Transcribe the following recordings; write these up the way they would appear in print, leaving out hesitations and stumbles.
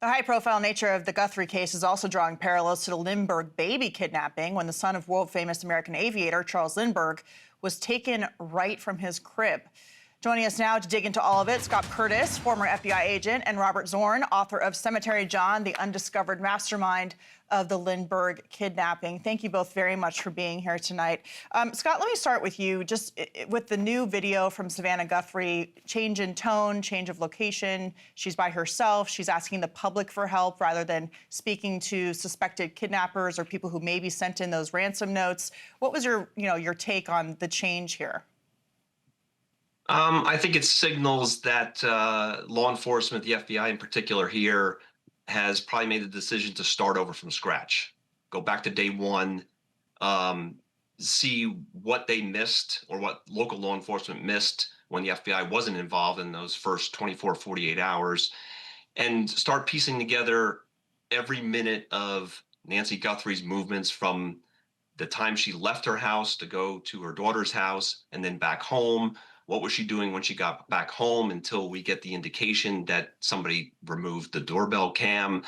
The high-profile nature of the Guthrie case is also drawing parallels to the Lindbergh baby kidnapping when the son of world-famous American aviator Charles Lindbergh was taken right from his crib. Joining us now to dig into all of it, Scott Curtis, former FBI agent, and Robert Zorn, author of Cemetery John, the undiscovered mastermind of the Lindbergh kidnapping. Thank you both very much for being here tonight. Scott, let me start with you. Just with the new video from Savannah Guthrie, change in tone, change of location. She's by herself. She's asking the public for help rather than speaking to suspected kidnappers or people who maybe sent in those ransom notes. What was your take on the change here? I think it signals that law enforcement, the FBI in particular here, has probably made the decision to start over from scratch. Go back to day one, see what they missed or what local law enforcement missed when the FBI wasn't involved in those first 24, 48 hours, and start piecing together every minute of Nancy Guthrie's movements from the time she left her house to go to her daughter's house and then back home. What was she doing when she got back home until we get the indication that somebody removed the doorbell cam,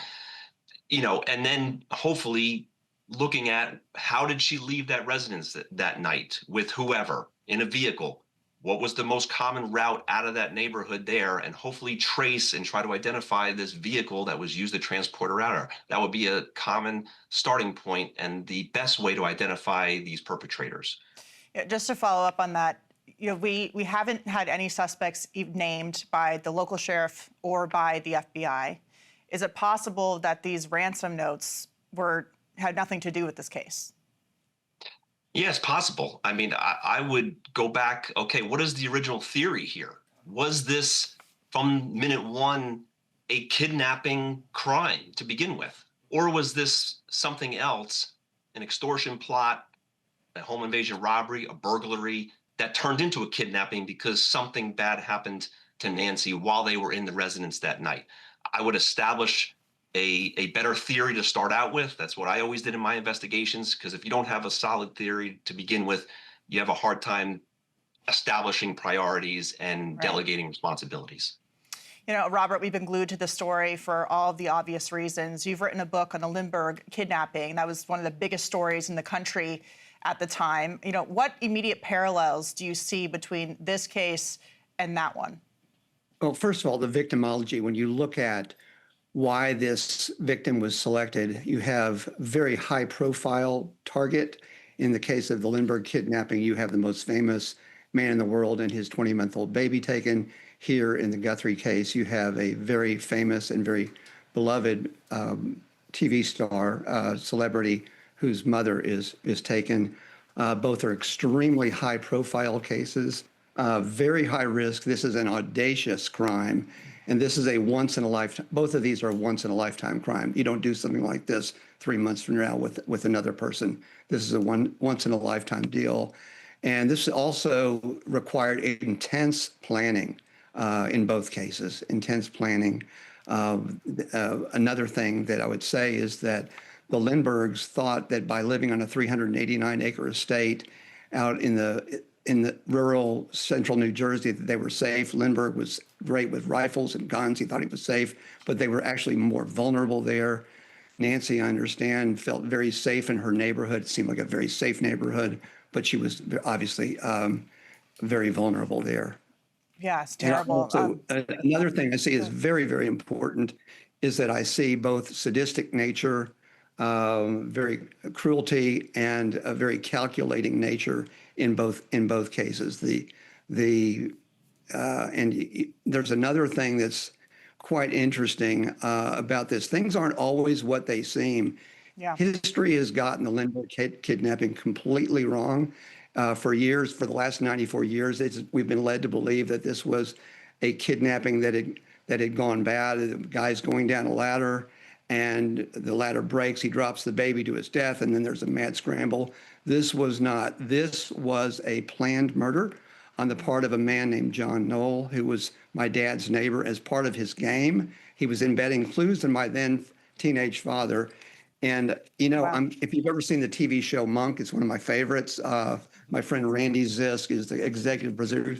and then hopefully looking at how did she leave that residence that night with whoever in a vehicle? What was the most common route out of that neighborhood there, and hopefully trace and try to identify this vehicle that was used to transport her out. That would be a common starting point and the best way to identify these perpetrators. Yeah, just to follow up on that, we haven't had any suspects named by the local sheriff or by the FBI. Is it possible that these ransom notes had nothing to do with this case? Yeah, it's possible. I mean, I would go back, okay, what is the original theory here? Was this from minute one a kidnapping crime to begin with? Or was this something else, an extortion plot, a home invasion robbery, a burglary, that turned into a kidnapping because something bad happened to Nancy while they were in the residence that night? I would establish a better theory to start out with. That's what I always did in my investigations, because if you don't have a solid theory to begin with, you have a hard time establishing priorities and delegating responsibilities. Robert, we've been glued to the story for all of the obvious reasons. You've written a book on the Lindbergh kidnapping. That was one of the biggest stories in the country at the time. What immediate parallels do you see between this case and that one? Well, first of all, the victimology, when you look at why this victim was selected, you have very high profile target. In the case of the Lindbergh kidnapping, you have the most famous man in the world and his 20-month-old baby taken. Here in the Guthrie case, you have a very famous and very beloved TV star, celebrity, whose mother is taken. Both are extremely high profile cases, very high risk. This is an audacious crime. And this is a once in a lifetime. Both of these are a once in a lifetime crime. You don't do something like this 3 months from now with another person. This is a once in a lifetime deal. And this also required intense planning in both cases, intense planning. Another thing that I would say is that the Lindberghs thought that by living on a 389-acre estate out in the rural central New Jersey, that they were safe. Lindbergh was great with rifles and guns. He thought he was safe, but they were actually more vulnerable there. Nancy, I understand, felt very safe in her neighborhood. It seemed like a very safe neighborhood, but she was obviously very vulnerable there. Yeah, it's terrible. Also, another thing I see is very, very important is that I see both sadistic nature, very cruelty, and a very calculating nature in both cases. And there's another thing that's quite interesting about this. Things aren't always what they seem. Yeah. History has gotten the Lindbergh kidnapping completely wrong. For years, for the last 94 years, we've been led to believe that this was a kidnapping that had gone bad. The guy's going down a ladder, and the ladder breaks. He drops the baby to his death, and then there's a mad scramble. This was not. This was a planned murder on the part of a man named John Knoll, who was my dad's neighbor. As part of his game, he was embedding clues in my then teenage father. And, Wow. if you've ever seen the TV show Monk, it's one of my favorites. My friend Randy Zisk is the executive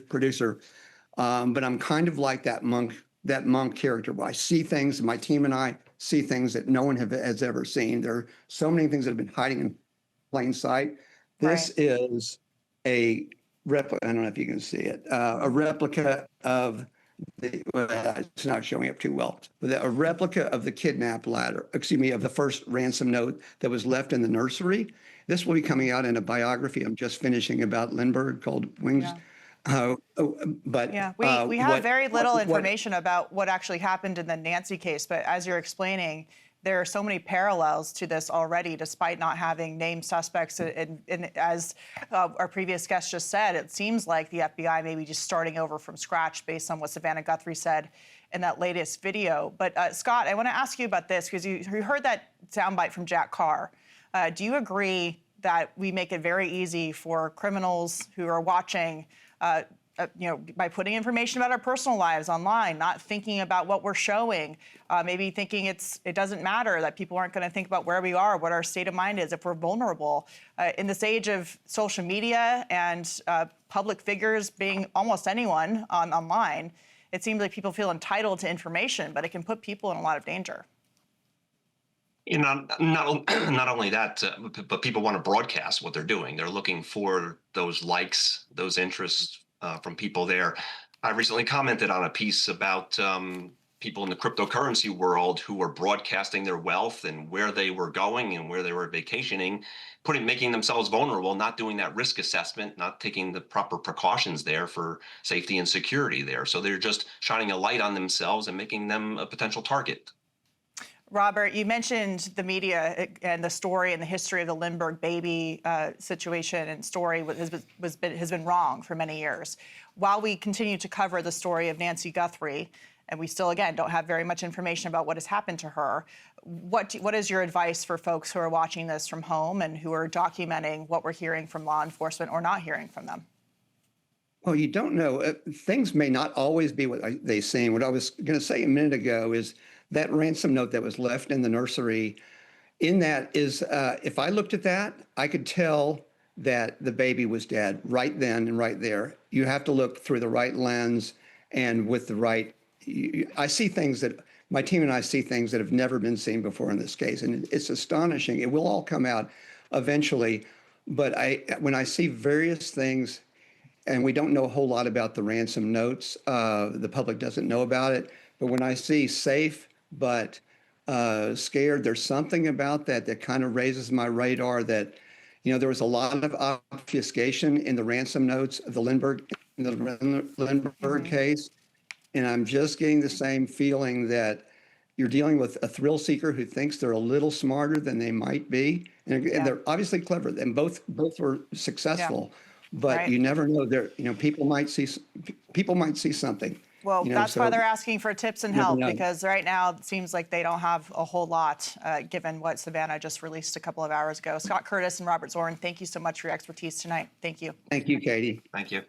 producer. But I'm kind of like that Monk that monk character. I see things, my team and I see things that no one has ever seen. There are so many things that have been hiding in plain sight. This is a replica. I don't know if you can see it. A replica of it's not showing up too well, but a replica of the kidnap ladder, excuse me, of the first ransom note that was left in the nursery. This will be coming out in a biography I'm just finishing about Lindbergh called Wings. Yeah. But we have very little information about what actually happened in the Nancy case, but as you're explaining, there are so many parallels to this already, despite not having named suspects. And as our previous guest just said, it seems like the FBI may be just starting over from scratch based on what Savannah Guthrie said in that latest video. But Scott, I want to ask you about this because you heard that soundbite from Jack Carr. Do you agree that we make it very easy for criminals who are watching by putting information about our personal lives online, not thinking about what we're showing, maybe thinking it doesn't matter, that people aren't going to think about where we are, what our state of mind is, if we're vulnerable. In this age of social media and public figures being almost anyone online, it seems like people feel entitled to information, but it can put people in a lot of danger. You know, not only that, but people want to broadcast what they're doing. They're looking for those likes, those interests from people there. I recently commented on a piece about people in the cryptocurrency world who were broadcasting their wealth and where they were going and where they were vacationing, making themselves vulnerable, not doing that risk assessment, not taking the proper precautions there for safety and security there. So they're just shining a light on themselves and making them a potential target. Robert, you mentioned the media and the story and the history of the Lindbergh baby situation and story has been wrong for many years. While we continue to cover the story of Nancy Guthrie, and we still, again, don't have very much information about what has happened to her, what is your advice for folks who are watching this from home and who are documenting what we're hearing from law enforcement or not hearing from them? Well, you don't know. Things may not always be what they seem. What I was going to say a minute ago is that ransom note that was left in the nursery, in that is, if I looked at that, I could tell that the baby was dead right then and right there. You have to look through the right lens and with the right, I see things that, my team and I see things that have never been seen before in this case. And it's astonishing. It will all come out eventually. But when I see various things, and we don't know a whole lot about the ransom notes, the public doesn't know about it. But when I see safe but scared, there's something about that kind of raises my radar that, there was a lot of obfuscation in the ransom notes of the Lindbergh case. And I'm just getting the same feeling that you're dealing with a thrill seeker who thinks they're a little smarter than they might be. And they're obviously clever, and both were successful. But you never know. People might see something. Well, that's why they're asking for tips and help, because right now it seems like they don't have a whole lot, given what Savannah just released a couple of hours ago. Scott Curtis and Robert Zorn, thank you so much for your expertise tonight. Thank you. Thank you, Katie. Thank you.